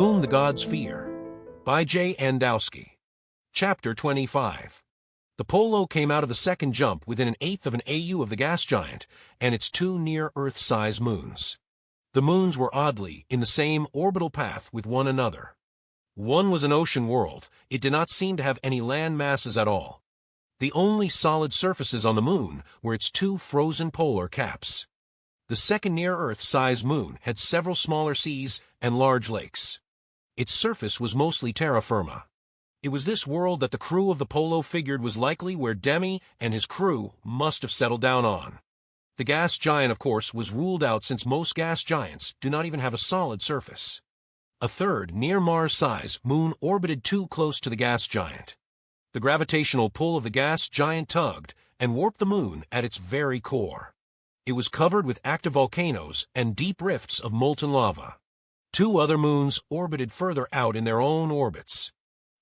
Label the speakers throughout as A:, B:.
A: Whom the Gods Fear, by J. Wdowski. Chapter 25. The Polo came out of the second jump within an eighth of an AU of the gas giant and its two near-Earth-size moons. The moons were oddly in the same orbital path with one another. One was an ocean world. It did not seem to have any land masses at all. The only solid surfaces on the moon were its two frozen polar caps. The second near-Earth-size moon had several smaller seas and large lakes. Its surface was mostly terra firma. It was this world that the crew of the Polo figured was likely where Demi and his crew must have settled down on. The gas giant, of course, was ruled out since most gas giants do not even have a solid surface. A third, near-Mars-size moon orbited too close to the gas giant. The gravitational pull of the gas giant tugged and warped the moon at its very core. It was covered with active volcanoes and deep rifts of molten lava. Two other moons orbited further out in their own orbits.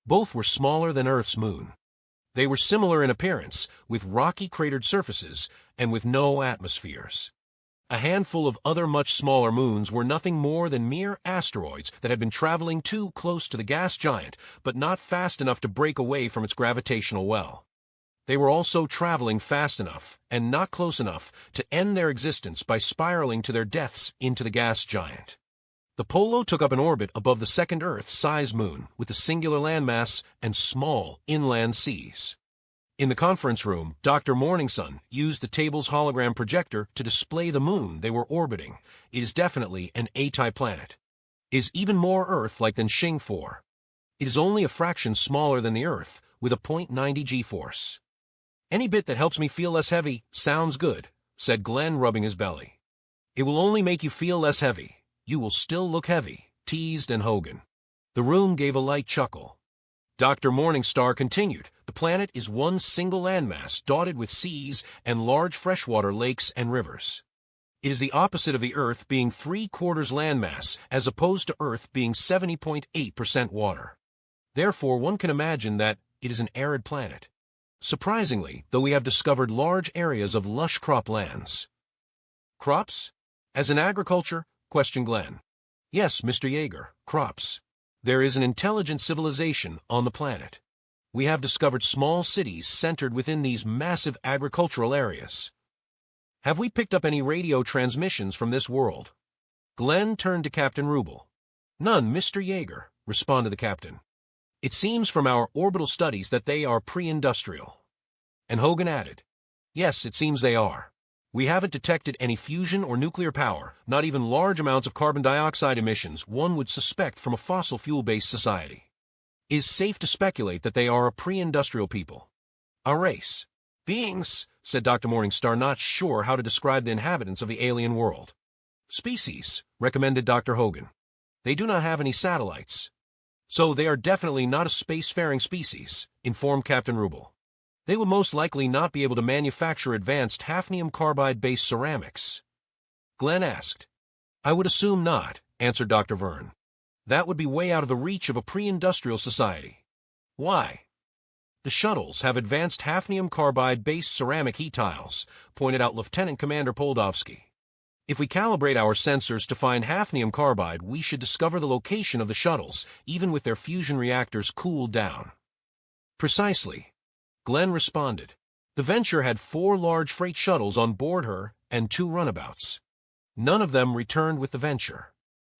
A: Both were smaller than Earth's moon. They were similar in appearance, with rocky cratered surfaces and with no atmospheres. A handful of other much smaller moons were nothing more than mere asteroids that had been traveling too close to the gas giant, but not fast enough to break away from its gravitational well. They were also traveling fast enough, and not close enough, to end their existence by spiraling to their deaths into the gas giant. The Polo took up an orbit above the second Earth-size moon with a singular landmass and small inland seas. In the conference room, Dr. Morningsun used the table's hologram projector to display the moon they were orbiting. It is definitely an A-type planet. It is even more Earth-like than Shing 4. It is only a fraction smaller than the Earth, with a 0.90 g-force. "Any bit that helps me feel less heavy sounds good," said Glenn, rubbing his belly. "It will only make you feel less heavy. You will still look heavy," teased Hogan. The room gave a light chuckle. Dr. Morningstar continued, "The planet is one single landmass dotted with seas and large freshwater lakes and rivers. It is the opposite of the Earth being 3/4 landmass as opposed to Earth being 70.8% water. Therefore, one can imagine that it is an arid planet. Surprisingly, though, we have discovered large areas of lush croplands." "Crops? As in agriculture?" questioned Glenn. "Yes, Mr. Yeager, crops. There is an intelligent civilization on the planet. We have discovered small cities centered within these massive agricultural areas." "Have we picked up any radio transmissions from this world?" Glenn turned to Captain Rubel. "None, Mr. Yeager," responded the captain. "It seems from our orbital studies that they are pre-industrial." And Hogan added, "Yes, it seems they are. We haven't detected any fusion or nuclear power, not even large amounts of carbon dioxide emissions one would suspect from a fossil fuel-based society. It is safe to speculate that they are a pre-industrial people. A race. Beings," said Dr. Morningstar, not sure how to describe the inhabitants of the alien world. "Species," recommended Dr. Hogan. "They do not have any satellites." "So they are definitely not a spacefaring species," informed Captain Rubel. "They will most likely not be able to manufacture advanced hafnium carbide-based ceramics." Glenn asked. "I would assume not," answered Dr. Verne. "That would be way out of the reach of a pre-industrial society." "Why?" "The shuttles have advanced hafnium carbide-based ceramic heat tiles," pointed out Lieutenant Commander Wdowski. "If we calibrate our sensors to find hafnium carbide, we should discover the location of the shuttles, even with their fusion reactors cooled down." "Precisely," Glenn responded. "The Venture had 4 large freight shuttles on board her and 2 runabouts. None of them returned with the Venture.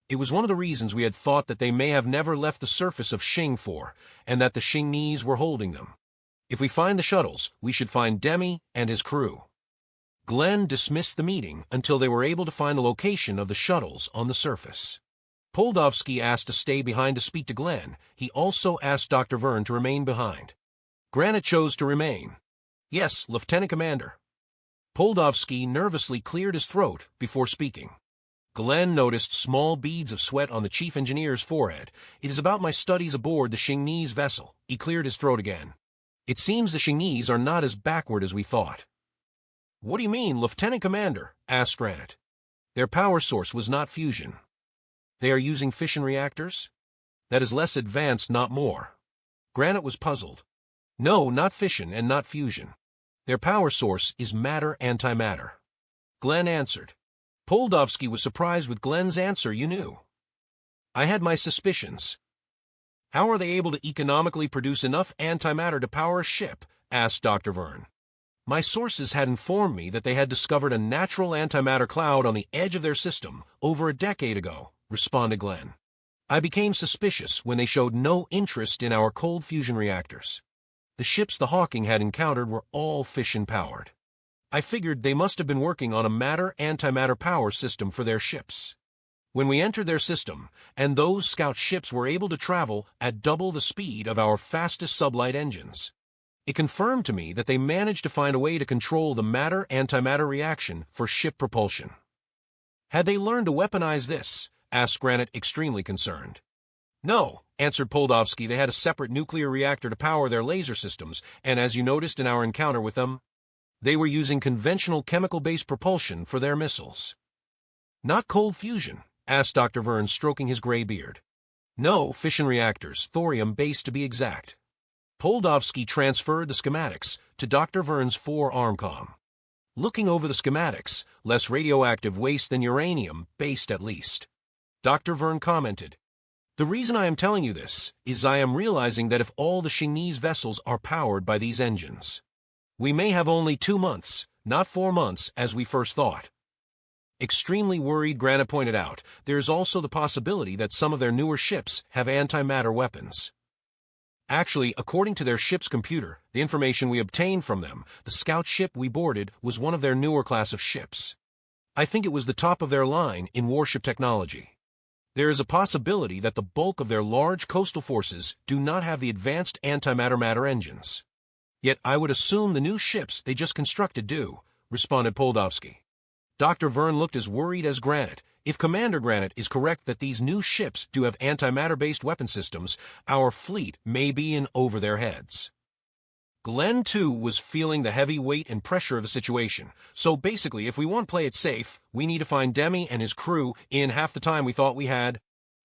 A: It was one of the reasons we had thought that they may have never left the surface of Shing 4, and that the Shingnese were holding them. If we find the shuttles, we should find Demi and his crew." Glenn dismissed the meeting until they were able to find the location of the shuttles on the surface. Wdowski asked to stay behind to speak to Glenn. He also asked Dr. Verne to remain behind. Granite chose to remain. "Yes, Lieutenant Commander." Wdowski nervously cleared his throat before speaking. Glenn noticed small beads of sweat on the chief engineer's forehead. "It is about my studies aboard the Shingnese vessel." He cleared his throat again. "It seems the Shingnese are not as backward as we thought." "What do you mean, Lieutenant Commander?" asked Granite. "Their power source was not fusion." "They are using fission reactors?" "That is less advanced, not more." Granite was puzzled. "No, not fission and not fusion. Their power source is matter-antimatter." Glenn answered. Wdowski was surprised with Glenn's answer. "You knew." I had my suspicions. How are they able to economically produce enough antimatter to power a ship? Asked Dr. Verne. My sources had informed me that they had discovered a natural antimatter cloud on the edge of their system over a decade ago, responded Glenn. I became suspicious when they showed no interest in our cold fusion reactors. The ships the Hawking had encountered were all fission-powered. I figured they must have been working on a matter-antimatter power system for their ships. When we entered their system, and those scout ships were able to travel at double the speed of our fastest sublight engines, it confirmed to me that they managed to find a way to control the matter-antimatter reaction for ship propulsion. Had they learned to weaponize this? Asked Granite, extremely concerned. No, answered Wdowski, they had a separate nuclear reactor to power their laser systems, and as you noticed in our encounter with them, they were using conventional chemical-based propulsion for their missiles. Not cold fusion? Asked Dr. Verne, stroking his gray beard. No, fission reactors, thorium-based to be exact. Wdowski transferred the schematics to Dr. Verne's forearm-com. Looking over the schematics, less radioactive waste than uranium, based at least. Dr. Verne commented, the reason I am telling you this is I am realizing that if all the Shingnese vessels are powered by these engines, we may have only 2 months, not 4 months as we first thought. Extremely worried, Granite pointed out, there is also the possibility that some of their newer ships have antimatter weapons. Actually, according to their ship's computer, the information we obtained from them, the scout ship we boarded was one of their newer class of ships. I think it was the top of their line in warship technology. There is a possibility that the bulk of their large coastal forces do not have the advanced antimatter engines. Yet I would assume the new ships they just constructed do, responded Wdowski. Dr. Verne looked as worried as Granite. If Commander Granite is correct that these new ships do have antimatter-based weapon systems, our fleet may be in over their heads. Glenn, too, was feeling the heavy weight and pressure of the situation. So basically, if we want to play it safe, we need to find Demi and his crew in half the time we thought we had,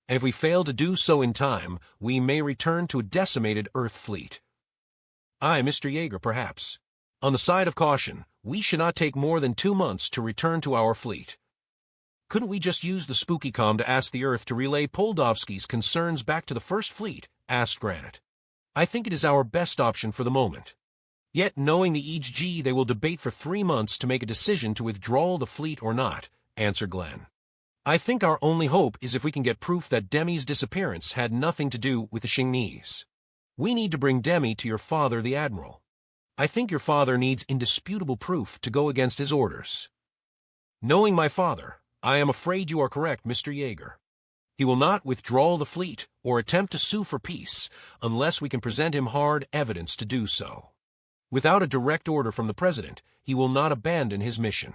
A: and if we fail to do so in time, we may return to a decimated Earth fleet. Aye, Mr. Yeager, perhaps. On the side of caution, we should not take more than 2 months to return to our fleet. Couldn't we just use the spooky comm to ask the Earth to relay Wdowski's concerns back to the First Fleet? Asked Granite. I think it is our best option for the moment. Yet, knowing the EG, they will debate for 3 months to make a decision to withdraw the fleet or not, answered Glenn. I think our only hope is if we can get proof that Demi's disappearance had nothing to do with the Shingnese. We need to bring Demi to your father, the Admiral. I think your father needs indisputable proof to go against his orders. Knowing my father, I am afraid you are correct, Mr. Yeager. He will not withdraw the fleet or attempt to sue for peace unless we can present him hard evidence to do so. Without a direct order from the President, he will not abandon his mission.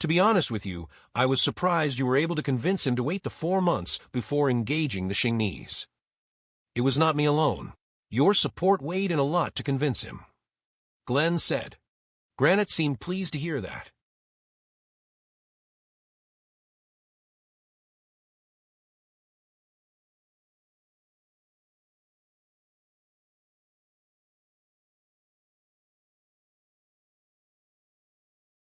A: To be honest with you, I was surprised you were able to convince him to wait the 4 months before engaging the Shingnese. It was not me alone. Your support weighed in a lot to convince him. Glenn said. Granite seemed pleased to hear that.